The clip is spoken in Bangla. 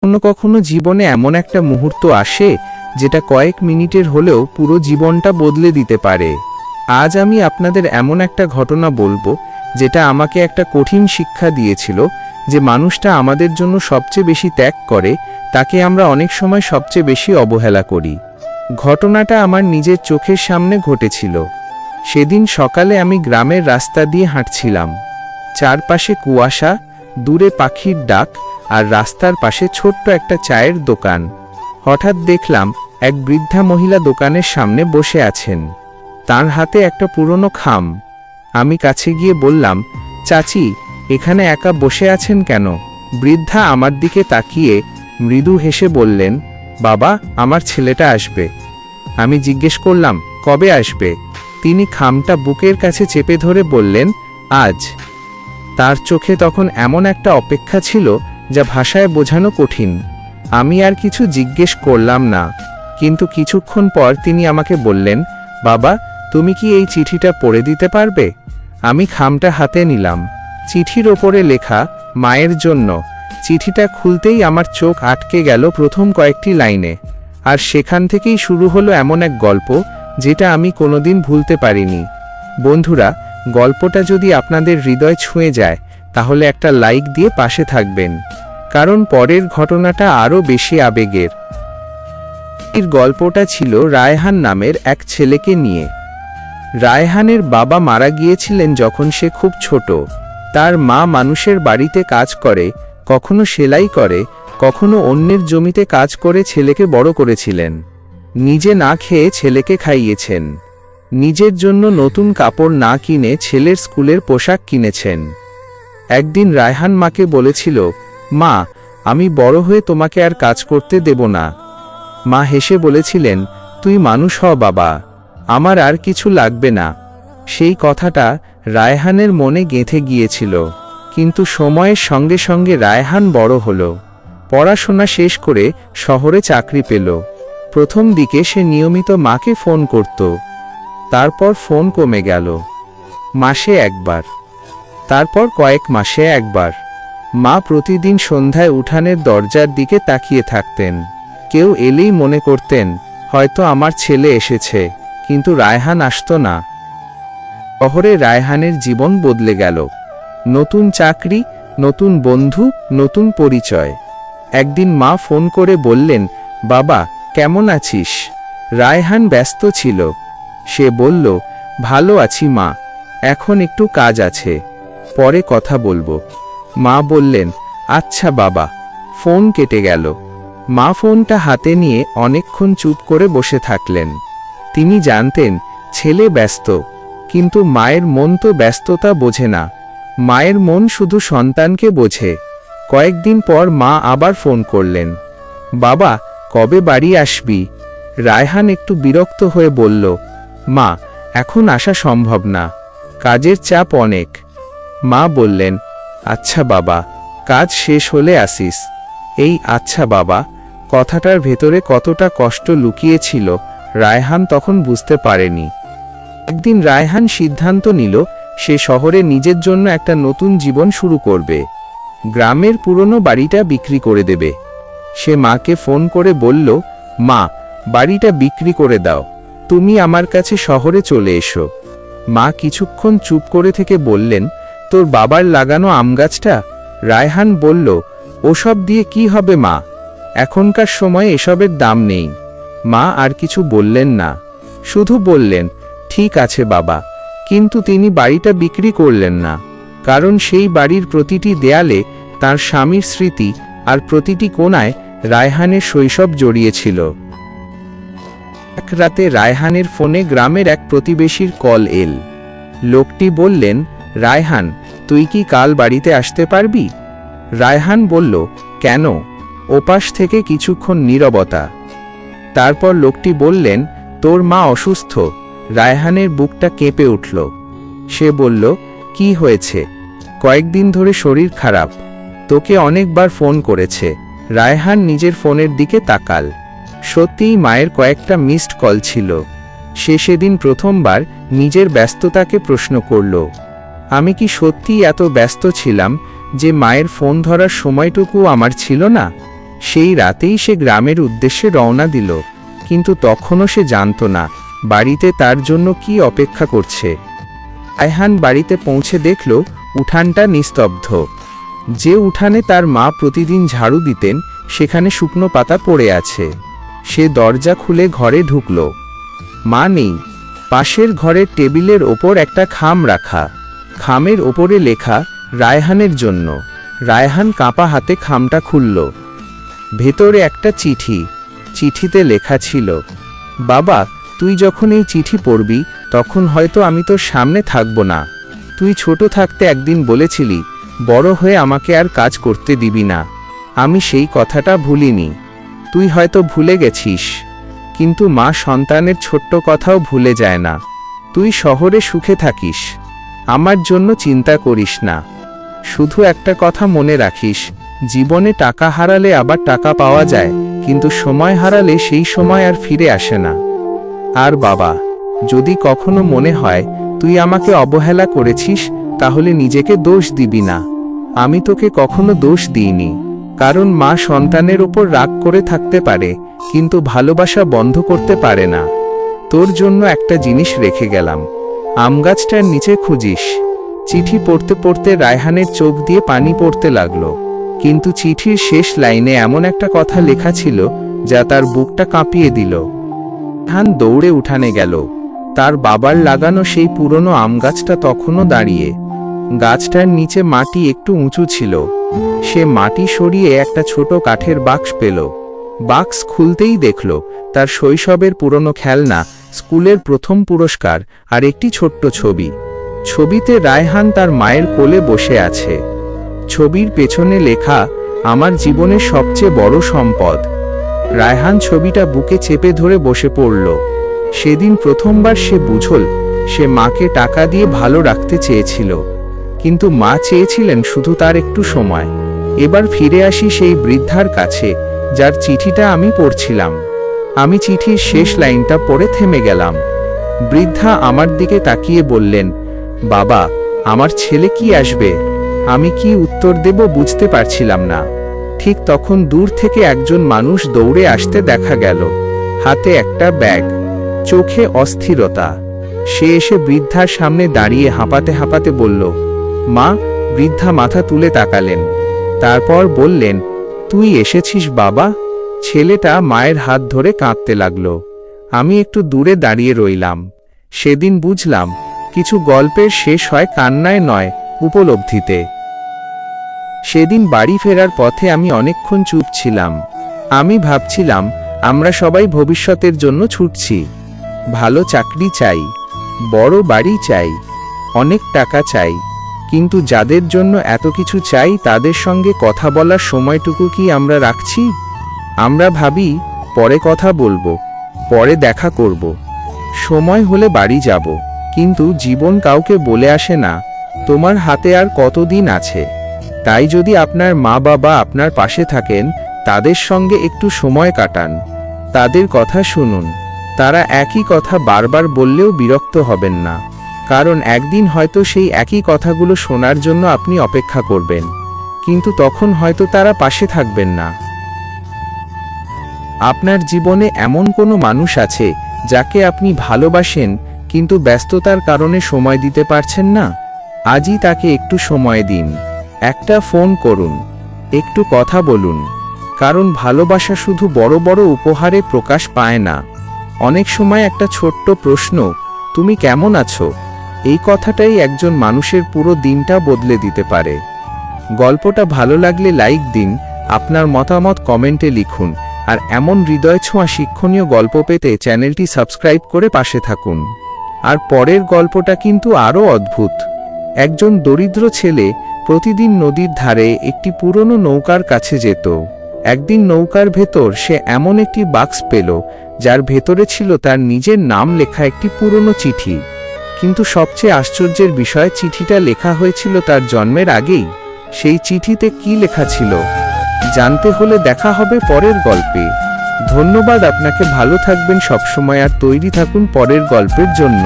কখনো কখনো জীবনে এমন একটা মুহূর্ত আসে যেটা কয়েক মিনিটের হলেও পুরো জীবনটা বদলে দিতে পারে। আজ আমি আপনাদের এমন একটা ঘটনা বলবো যেটা আমাকে একটা কঠিন শিক্ষা দিয়েছিল যে মানুষটা আমাদের জন্য সবচেয়ে বেশি ত্যাগ করে তাকে আমরা অনেক সময় সবচেয়ে বেশি অবহেলা করি। ঘটনাটা আমার নিজের চোখের সামনে ঘটেছিল। সেদিন সকালে আমি গ্রামের রাস্তা দিয়ে হাঁটছিলাম। চারপাশে কুয়াশা, দূরে পাখির ডাক আর রাস্তার পাশে ছোট্ট একটা চায়ের দোকান। হঠাৎ দেখলাম এক বৃদ্ধা মহিলা দোকানের সামনে বসে আছেন। তার হাতে একটা পুরনো খাম। আমি কাছে গিয়ে বললাম, চাচি, এখানে একা বসে আছেন কেন? বৃদ্ধা আমার দিকে তাকিয়ে মৃদু হেসে বললেন, বাবা, আমার ছেলেটা আসবে। আমি জিজ্ঞেস করলাম, কবে আসবে? তিনি খামটা বুকের কাছে চেপে ধরে বললেন, আজ। তার চোখে তখন এমন একটা অপেক্ষা ছিল যা ভাষায় বোঝানো কঠিন। আমি আর কিছু জিজ্ঞেস করলাম না, কিন্তু কিছুক্ষণ পর তিনি আমাকে বললেন, বাবা, তুমি কি এই চিঠিটা পড়ে দিতে পারবে? আমি খামটা হাতে নিলাম। চিঠির ওপরে লেখা, মায়ের জন্য। চিঠিটা খুলতেই আমার চোখ আটকে গেল প্রথম কয়েকটি লাইনে। আর সেখান থেকেই শুরু হলো এমন এক গল্প যেটা আমি কোনোদিন ভুলতে পারিনি। বন্ধুরা, গল্পটা যদি আপনাদের হৃদয় ছুঁয়ে যায় তাহলে একটা লাইক দিয়ে পাশে থাকবেন, কারণ পরের ঘটনাটা আরও বেশি আবেগের। এর গল্পটা ছিল রায়হান নামের এক ছেলেকে নিয়ে। রায়হানের বাবা মারা গিয়েছিলেন যখন সে খুব ছোট। তার মা মানুষের বাড়িতে কাজ করে, কখনো সেলাই করে, কখনো অন্যের জমিতে কাজ করে ছেলেকে বড় করেছিলেন। নিজে না খেয়ে ছেলেকে খাইয়েছেন। নিজের জন্য নতুন কাপড় না কিনে ছেলের স্কুলের পোশাক কিনেছেন। একদিন রায়হান মাকে বলেছিল, মা, আমি বড় হয়ে তোমাকে আর কাজ করতে দেব না। মা হেসে বলেছিলেন, তুই মানুষ হ বাবা, আমার আর কিছু লাগবে না। সেই কথাটা রায়হানের মনে গেঁথে গিয়েছিল। কিন্তু সময়ের সঙ্গে সঙ্গে রায়হান বড় হলো, পড়াশোনা শেষ করে শহরে চাকরি পেল। প্রথম দিকে সে নিয়মিত মাকে ফোন করত। তারপর ফোন কমে গেল। মাসে একবার, তারপর কয়েক মাসে একবার। মা প্রতিদিন সন্ধ্যায় উঠানের দরজার দিকে তাকিয়ে থাকতেন। কেউ এলেই মনে করতেন, হয়তো আমার ছেলে এসেছে, কিন্তু রায়হান আসতো না। শহরে রায়হানের জীবন বদলে গেল। নতুন চাকরি, নতুন বন্ধু, নতুন পরিচয়। একদিন মা ফোন করে বললেন, বাবা, কেমন আছিস? রায়হান ব্যস্ত ছিল। সে বলল, ভালো আছি মা, এখন একটু কাজ আছে, পরে কথা বলবো। মা বললেন, আচ্ছা বাবা। ফোন কেটে গেল। মা ফোনটা হাতে নিয়ে অনেকক্ষণ চুপ করে বসে থাকলেন। তিনি জানতেন ছেলে ব্যস্ত, কিন্তু মায়ের মন তো ব্যস্ততা বোঝে না। মায়ের মন শুধু সন্তানকে বোঝে। কয়েকদিন পর মা আবার ফোন করলেন, বাবা, কবে বাড়ি আসবি? রায়হান একটু বিরক্ত হয়ে বলল, মা, এখন আসা সম্ভব না, কাজের চাপ অনেক। মা বললেন, আচ্ছা বাবা, কাজ শেষ হলে আসিস। এই আচ্ছা বাবা কথাটার ভেতরে কতটা কষ্ট লুকিয়েছিল রায়হান তখন বুঝতে পারেনি। একদিন রায়হান সিদ্ধান্ত নিল সে শহরে নিজের জন্য একটা নতুন জীবন শুরু করবে। গ্রামের পুরনো বাড়িটা বিক্রি করে দেবে। সে মাকে ফোন করে বলল, মা, বাড়িটা বিক্রি করে দাও, তুমি আমার কাছে শহরে চলে এসো। মা কিছুক্ষণ চুপ করে থেকে বললেন, তোর বাবার লাগানো আম গাছটা? রায়হান বলল, ওসব দিয়ে কি হবে মা, এখনকার সময়ে এসবের দাম নেই। মা আর কিছু বললেন না, শুধু বললেন, ঠিক আছে বাবা। কিন্তু তিনি বাড়িটা বিক্রি করলেন না, কারণ সেই বাড়ির প্রতিটি দেয়ালে তার স্বামীর স্মৃতি আর প্রতিটি কোণায় রায়হানের শৈশব জড়িয়েছিল। এক রাতে রায়হানের ফোনে গ্রামের এক প্রতিবেশীর কল এল। লোকটি বললেন, রায়হান, তুই কি কাল বাড়িতে আসতে পারবি? রায়হান বলল, কেন? ওপাশ থেকে কিছুক্ষণ নীরবতা। তারপর লোকটি বললেন, তোর মা অসুস্থ। রায়হানের বুকটা কেঁপে উঠল। সে বলল, কি হয়েছে? কয়েকদিন ধরে শরীর খারাপ, তোকে অনেকবার ফোন করেছে। রায়হান নিজের ফোনের দিকে তাকাল। সত্যিই মায়ের কয়েকটা মিসড কল ছিল। সে সেদিন প্রথমবার নিজের ব্যস্ততাকে প্রশ্ন করল, আমি কি সত্যিই এত ব্যস্ত ছিলাম যে মায়ের ফোন ধরার সময়টুকু আমার ছিল না? সেই রাতেই সে গ্রামের উদ্দেশ্যে রওনা দিল, কিন্তু তখনও সে জানত না বাড়িতে তার জন্য কি অপেক্ষা করছে। রায়হান বাড়িতে পৌঁছে দেখল উঠানটা নিস্তব্ধ। যে উঠানে তার মা প্রতিদিন ঝাড়ু দিতেন সেখানে শুকনো পাতা পড়ে আছে। সে দরজা খুলে ঘরে ঢুকল। মা নেই। পাশের ঘরের টেবিলের ওপর একটা খাম রাখা, খামের ওপরে লেখা রায়হানের জন্য। রায়হান কাঁপা হাতে খামটা খুলল। ভেতরে একটা চিঠি। চিঠিতে লেখা ছিল, বাবা, তুই যখন এই চিঠি পড়বি তখন হয়তো আমি তোর সামনে থাকব না। তুই ছোট থাকতে একদিন বলেছিলি বড় হয়ে আমাকে আর কাজ করতে দিবি না। আমি সেই কথাটা ভুলিনি। তুই হয়তো ভুলে গেছিস, কিন্তু মা সন্তানের ছোট্ট কথাও ভুলে যায় না। তুই শহরে সুখে থাকিস, আমার জন্য চিন্তা করিস না। শুধু একটা কথা মনে রাখিস, জীবনে টাকা হারালে আবার টাকা পাওয়া যায়, কিন্তু সময় হারালে সেই সময় আর ফিরে আসে না। আর বাবা, যদি কখনো মনে হয় তুই আমাকে অবহেলা করেছিস তাহলে নিজেকে দোষ দিবি না। আমি তোকে কখনো দোষ দিইনি, কারণ মা সন্তানের ওপর রাগ করে থাকতে পারে কিন্তু ভালোবাসা বন্ধ করতে পারে না। তোর জন্য একটা জিনিস রেখে গেলাম, আমগাছটার নিচে খুঁজিস। চিঠি পড়তে পড়তে রায়হানের চোখ দিয়ে পানি পড়তে লাগলো, কিন্তু চিঠির শেষ লাইনে এমন একটা কথা লেখা ছিল যা তার বুকটা কাঁপিয়ে দিল। রায়হান দৌড়ে উঠানে গেল। তার বাবার লাগানো সেই পুরনো আমগাছটা তখনও দাঁড়িয়ে। গাছটার নিচে মাটি একটু উঁচু ছিল। সে মাটি সরিয়ে একটা ছোট কাঠের বাক্স পেল। বাক্স খুলতেই দেখল তার শৈশবের পুরনো খেলনা, স্কুলের প্রথম পুরস্কার আর একটি ছোট্ট ছবি। ছবিতে রায়হান তার মায়ের কোলে বসে আছে। ছবির পেছনে লেখা, আমার জীবনের সবচেয়ে বড় সম্পদ। রায়হান ছবিটা বুকে চেপে ধরে বসে পড়ল। সেদিন প্রথমবার সে বুঝল সে মাকে টাকা দিয়ে ভালো রাখতে চেয়েছিল, কিন্তু মা চেয়েছিলেন শুধু তার একটু সময়। এবার ফিরে আসি সেই বৃদ্ধার কাছে যার চিঠিটা আমি পড়ছিলাম। আমি চিঠির শেষ লাইনটা পড়ে থেমে গেলাম। বৃদ্ধা আমার দিকে তাকিয়ে বললেন, বাবা, আমার ছেলে কি আসবে? আমি কি উত্তর দেব বুঝতে পারছিলাম না। ঠিক তখন দূর থেকে একজন মানুষ দৌড়ে আসতে দেখা গেল, হাতে একটা ব্যাগ, চোখে অস্থিরতা। সে এসে বৃদ্ধার সামনে দাঁড়িয়ে হাঁপাতে হাঁপাতে বলল, মা। বৃদ্ধা মাথা তুলে তাকালেন, তারপর বললেন, তুই এসেছিস বাবা? ছেলেটা মায়ের হাত ধরে কাঁদতে লাগল। আমি একটু দূরে দাঁড়িয়ে রইলাম। সেদিন বুঝলাম কিছু গল্পের শেষ হয় কান্নায় নয়, উপলব্ধিতে। সেদিন বাড়ি ফেরার পথে আমি অনেকক্ষণ চুপ ছিলাম। আমি ভাবছিলাম আমরা সবাই ভবিষ্যতের জন্য ছুটছি। ভালো চাকরি চাই, বড় বাড়ি চাই, অনেক টাকা চাই, কিন্তু যাদের জন্য এত কিছু চাই তাদের সঙ্গে কথা বলার সময়টুকু কি আমরা রাখছি? আমরা ভাবি পরে কথা বলবো, পরে দেখা করব, সময় হলে বাড়ি যাব, কিন্তু জীবন কাউকে বলে আসে না তোমার হাতে আর কতদিন আছে। তাই যদি আপনার মা বাবা আপনার পাশে থাকেন, তাদের সঙ্গে একটু সময় কাটান, তাদের কথা শুনুন। তারা একই কথা বারবার বললেও বিরক্ত হবেন না, কারণ একদিন হয়তো সেই একই কথাগুলো শোনার জন্য আপনি অপেক্ষা করবেন, কিন্তু তখন হয়তো তারা পাশে থাকবেন না। আপনার জীবনে এমন কোনো মানুষ আছে যাকে আপনি ভালোবাসেন কিন্তু ব্যস্ততার কারণে সময় দিতে পারছেন না? আজই তাকে একটু সময় দিন, একটা ফোন করুন, একটু কথা বলুন, কারণ ভালোবাসা শুধু বড় বড় উপহারে প্রকাশ পায় না। অনেক সময় একটা ছোট্ট প্রশ্ন, তুমি কেমন আছো, এই কথাটাই একজন মানুষের পুরো দিনটা বদলে দিতে পারে। গল্পটা ভালো লাগলে লাইক দিন, আপনার মতামত কমেন্টে লিখুন, আর এমন হৃদয় ছোঁয়া শিক্ষণীয় গল্প পেতে চ্যানেলটি সাবস্ক্রাইব করে পাশে থাকুন। আর পরের গল্পটা কিন্তু আরও অদ্ভুত। একজন দরিদ্র ছেলে প্রতিদিন নদীর ধারে একটি পুরনো নৌকার কাছে যেত। একদিন নৌকার ভেতর সে এমন একটি বাক্স পেল যার ভেতরে ছিল তার নিজের নাম লেখা একটি পুরনো চিঠি। কিন্তু সবচেয়ে আশ্চর্যের বিষয়, চিঠিটা লেখা হয়েছিল তার জন্মের আগেই। সেই চিঠিতে কি লেখা ছিল জানতে হলে দেখা হবে পরের গল্পে। ধন্যবাদ আপনাকে, ভালো থাকবেন সবসময় আর তৈরি থাকুন পরের গল্পের জন্য।